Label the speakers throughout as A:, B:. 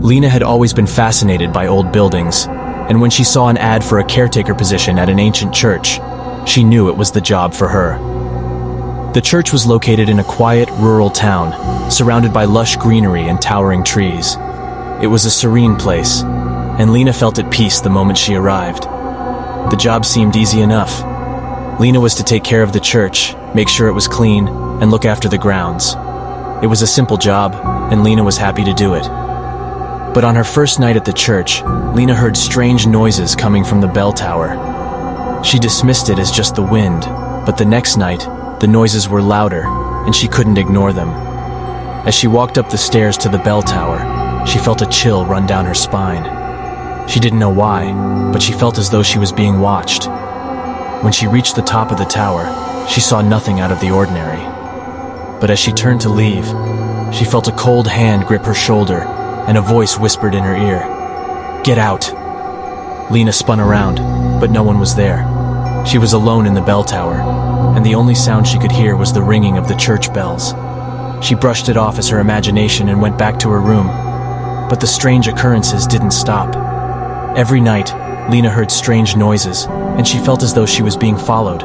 A: Lena had always been fascinated by old buildings, and when she saw an ad for a caretaker position at an ancient church, she knew it was the job for her. The church was located in a quiet, rural town, surrounded by lush greenery and towering trees. It was a serene place, and Lena felt at peace the moment she arrived. The job seemed easy enough. Lena was to take care of the church, make sure it was clean, and look after the grounds. It was a simple job, and Lena was happy to do it. But on her first night at the church, Lena heard strange noises coming from the bell tower. She dismissed it as just the wind, but the next night, the noises were louder, and she couldn't ignore them. As she walked up the stairs to the bell tower, she felt a chill run down her spine. She didn't know why, but she felt as though she was being watched. When she reached the top of the tower, she saw nothing out of the ordinary. But as she turned to leave, she felt a cold hand grip her shoulder, and a voice whispered in her ear, "Get out." Lena spun around, but no one was there. She was alone in the bell tower, and the only sound she could hear was the ringing of the church bells. She brushed it off as her imagination and went back to her room. But the strange occurrences didn't stop. Every night, Lena heard strange noises, and she felt as though she was being followed.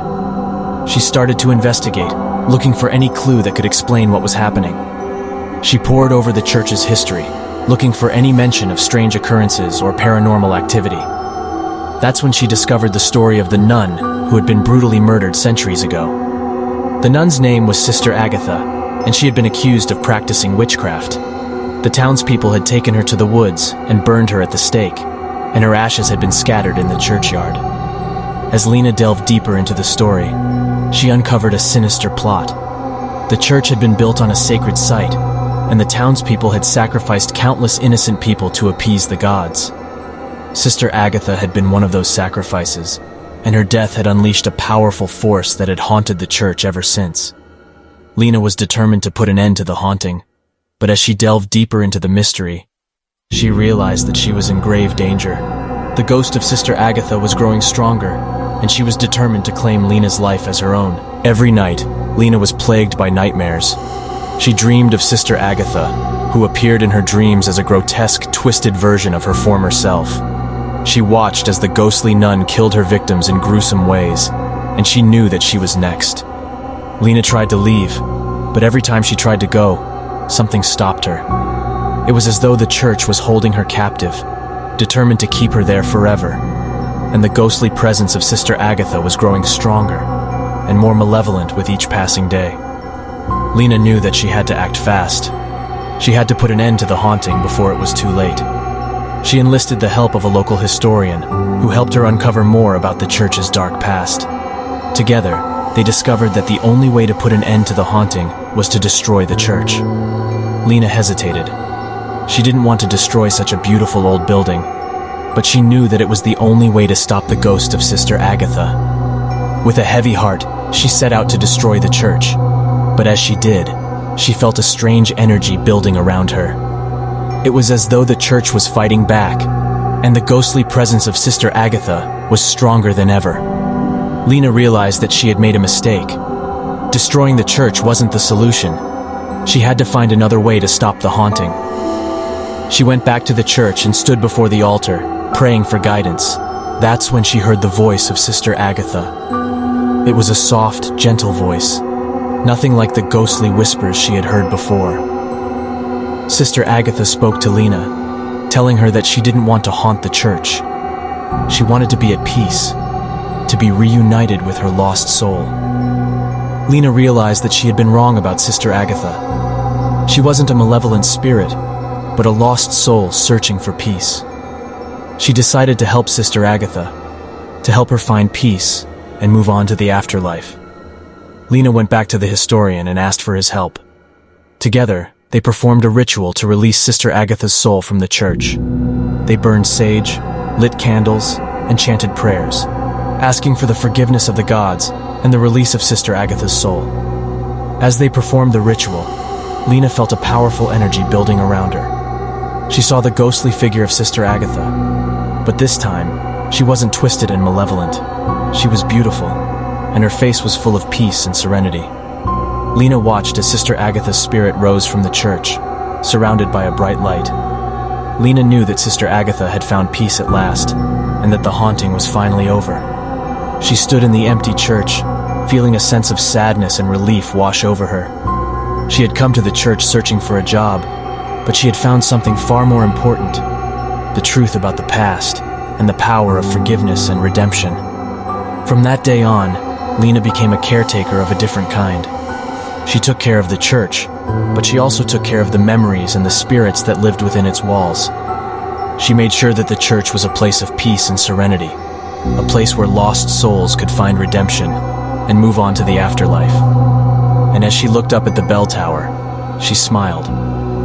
A: She started to investigate, looking for any clue that could explain what was happening. She pored over the church's history, looking for any mention of strange occurrences or paranormal activity. That's when she discovered the story of the nun who had been brutally murdered centuries ago. The nun's name was Sister Agatha, and she had been accused of practicing witchcraft. The townspeople had taken her to the woods and burned her at the stake, and her ashes had been scattered in the churchyard. As Lena delved deeper into the story, she uncovered a sinister plot. The church had been built on a sacred site, and the townspeople had sacrificed countless innocent people to appease the gods. Sister Agatha had been one of those sacrifices, and her death had unleashed a powerful force that had haunted the church ever since. Lena was determined to put an end to the haunting, but as she delved deeper into the mystery, she realized that she was in grave danger. The ghost of Sister Agatha was growing stronger, and she was determined to claim Lena's life as her own. Every night, Lena was plagued by nightmares. She dreamed of Sister Agatha, who appeared in her dreams as a grotesque, twisted version of her former self. She watched as the ghostly nun killed her victims in gruesome ways, and she knew that she was next. Lena tried to leave, but every time she tried to go, something stopped her. It was as though the church was holding her captive, determined to keep her there forever, and the ghostly presence of Sister Agatha was growing stronger and more malevolent with each passing day. Lena knew that she had to act fast. She had to put an end to the haunting before it was too late. She enlisted the help of a local historian, who helped her uncover more about the church's dark past. Together, they discovered that the only way to put an end to the haunting was to destroy the church. Lena hesitated. She didn't want to destroy such a beautiful old building, but she knew that it was the only way to stop the ghost of Sister Agatha. With a heavy heart, she set out to destroy the church. But as she did, she felt a strange energy building around her. It was as though the church was fighting back, and the ghostly presence of Sister Agatha was stronger than ever. Lena realized that she had made a mistake. Destroying the church wasn't the solution. She had to find another way to stop the haunting. She went back to the church and stood before the altar, praying for guidance. That's when she heard the voice of Sister Agatha. It was a soft, gentle voice, nothing like the ghostly whispers she had heard before. Sister Agatha spoke to Lena, telling her that she didn't want to haunt the church. She wanted to be at peace, to be reunited with her lost soul. Lena realized that she had been wrong about Sister Agatha. She wasn't a malevolent spirit, but a lost soul searching for peace. She decided to help Sister Agatha, to help her find peace and move on to the afterlife. Lena went back to the historian and asked for his help. Together, they performed a ritual to release Sister Agatha's soul from the church. They burned sage, lit candles, and chanted prayers, asking for the forgiveness of the gods and the release of Sister Agatha's soul. As they performed the ritual, Lena felt a powerful energy building around her. She saw the ghostly figure of Sister Agatha, but this time, she wasn't twisted and malevolent. She was beautiful, and her face was full of peace and serenity. Lena watched as Sister Agatha's spirit rose from the church, surrounded by a bright light. Lena knew that Sister Agatha had found peace at last, and that the haunting was finally over. She stood in the empty church, feeling a sense of sadness and relief wash over her. She had come to the church searching for a job, but she had found something far more important: the truth about the past and the power of forgiveness and redemption. From that day on, Lena became a caretaker of a different kind. She took care of the church, but she also took care of the memories and the spirits that lived within its walls. She made sure that the church was a place of peace and serenity, a place where lost souls could find redemption and move on to the afterlife. And as she looked up at the bell tower, she smiled,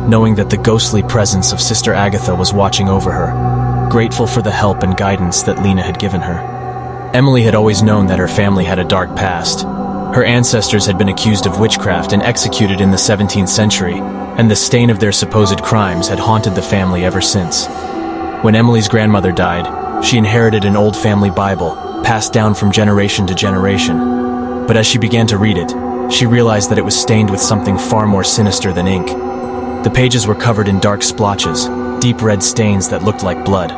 A: knowing that the ghostly presence of Sister Agatha was watching over her, grateful for the help and guidance that Lena had given her. Emily had always known that her family had a dark past. Her ancestors had been accused of witchcraft and executed in the 17th century, and the stain of their supposed crimes had haunted the family ever since. When Emily's grandmother died, she inherited an old family Bible, passed down from generation to generation. But as she began to read it, she realized that it was stained with something far more sinister than ink. The pages were covered in dark splotches, deep red stains that looked like blood.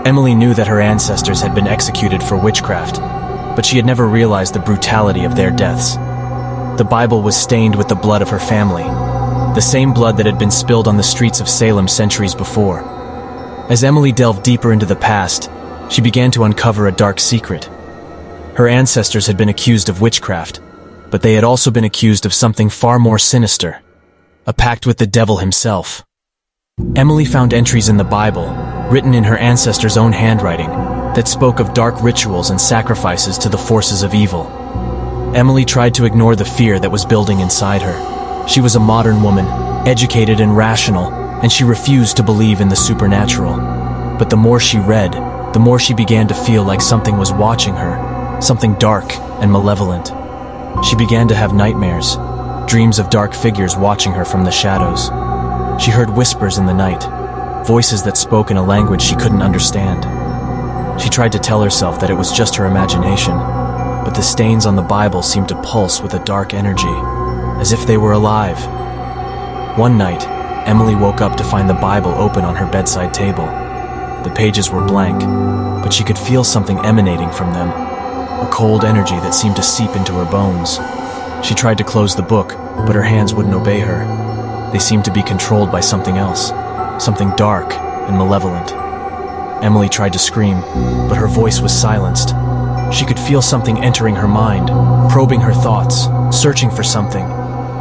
A: Emily knew that her ancestors had been executed for witchcraft, but she had never realized the brutality of their deaths. The Bible was stained with the blood of her family, the same blood that had been spilled on the streets of Salem centuries before. As Emily delved deeper into the past, she began to uncover a dark secret. Her ancestors had been accused of witchcraft, but they had also been accused of something far more sinister: a pact with the devil himself. Emily found entries in the Bible, written in her ancestors' own handwriting, that spoke of dark rituals and sacrifices to the forces of evil. Emily tried to ignore the fear that was building inside her. She was a modern woman, educated and rational, and she refused to believe in the supernatural. But the more she read, the more she began to feel like something was watching her, something dark and malevolent. She began to have nightmares, dreams of dark figures watching her from the shadows. She heard whispers in the night, voices that spoke in a language she couldn't understand. She tried to tell herself that it was just her imagination, but the stains on the Bible seemed to pulse with a dark energy, as if they were alive. One night, Emily woke up to find the Bible open on her bedside table. The pages were blank, but she could feel something emanating from them, a cold energy that seemed to seep into her bones. She tried to close the book, but her hands wouldn't obey her. They seemed to be controlled by something else, something dark and malevolent. Emily tried to scream, but her voice was silenced. She could feel something entering her mind, probing her thoughts, searching for something.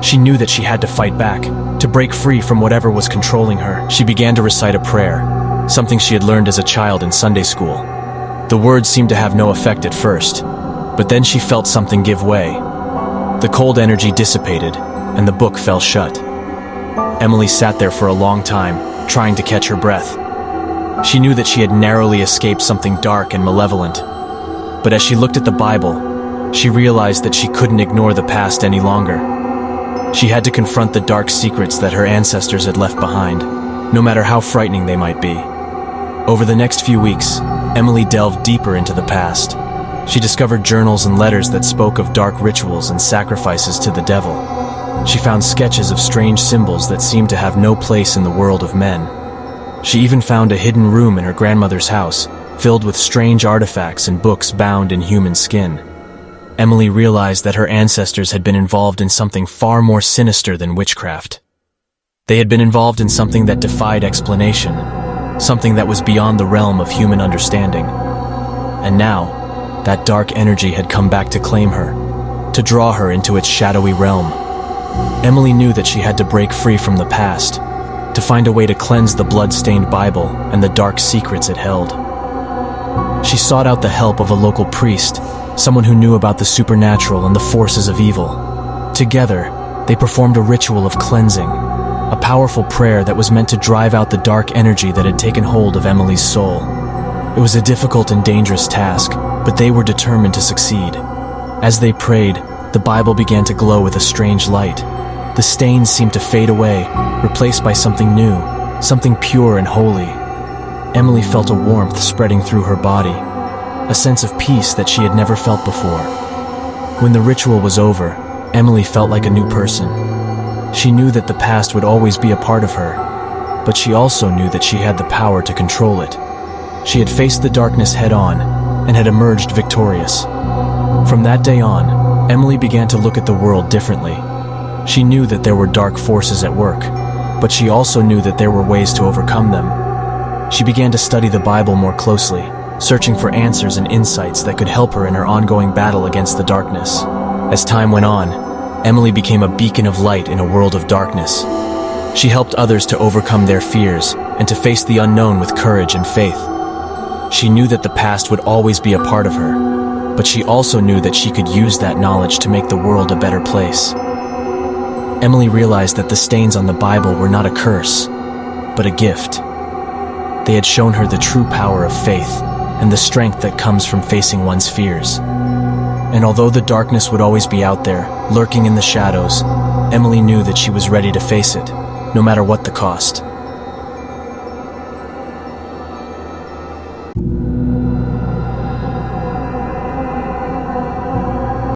A: She knew that she had to fight back, to break free from whatever was controlling her. She began to recite a prayer, something she had learned as a child in Sunday school. The words seemed to have no effect at first, but then she felt something give way. The cold energy dissipated, and the book fell shut. Emily sat there for a long time, trying to catch her breath. She knew that she had narrowly escaped something dark and malevolent. But as she looked at the Bible, she realized that she couldn't ignore the past any longer. She had to confront the dark secrets that her ancestors had left behind, no matter how frightening they might be. Over the next few weeks, Emily delved deeper into the past. She discovered journals and letters that spoke of dark rituals and sacrifices to the devil. She found sketches of strange symbols that seemed to have no place in the world of men. She even found a hidden room in her grandmother's house, filled with strange artifacts and books bound in human skin. Emily realized that her ancestors had been involved in something far more sinister than witchcraft. They had been involved in something that defied explanation, something that was beyond the realm of human understanding. And now, that dark energy had come back to claim her, to draw her into its shadowy realm. Emily knew that she had to break free from the past, to find a way to cleanse the blood-stained Bible and the dark secrets it held. She sought out the help of a local priest, someone who knew about the supernatural and the forces of evil. Together, they performed a ritual of cleansing, a powerful prayer that was meant to drive out the dark energy that had taken hold of Emily's soul. It was a difficult and dangerous task, but they were determined to succeed. As they prayed, the Bible began to glow with a strange light. The stains seemed to fade away, replaced by something new, something pure and holy. Emily felt a warmth spreading through her body, a sense of peace that she had never felt before. When the ritual was over, Emily felt like a new person. She knew that the past would always be a part of her, but she also knew that she had the power to control it. She had faced the darkness head-on and had emerged victorious. From that day on, Emily began to look at the world differently. She knew that there were dark forces at work, but she also knew that there were ways to overcome them. She began to study the Bible more closely, searching for answers and insights that could help her in her ongoing battle against the darkness. As time went on, Emily became a beacon of light in a world of darkness. She helped others to overcome their fears and to face the unknown with courage and faith. She knew that the past would always be a part of her, but she also knew that she could use that knowledge to make the world a better place. Emily realized that the stains on the Bible were not a curse, but a gift. They had shown her the true power of faith and the strength that comes from facing one's fears. And although the darkness would always be out there, lurking in the shadows, Emily knew that she was ready to face it, no matter what the cost.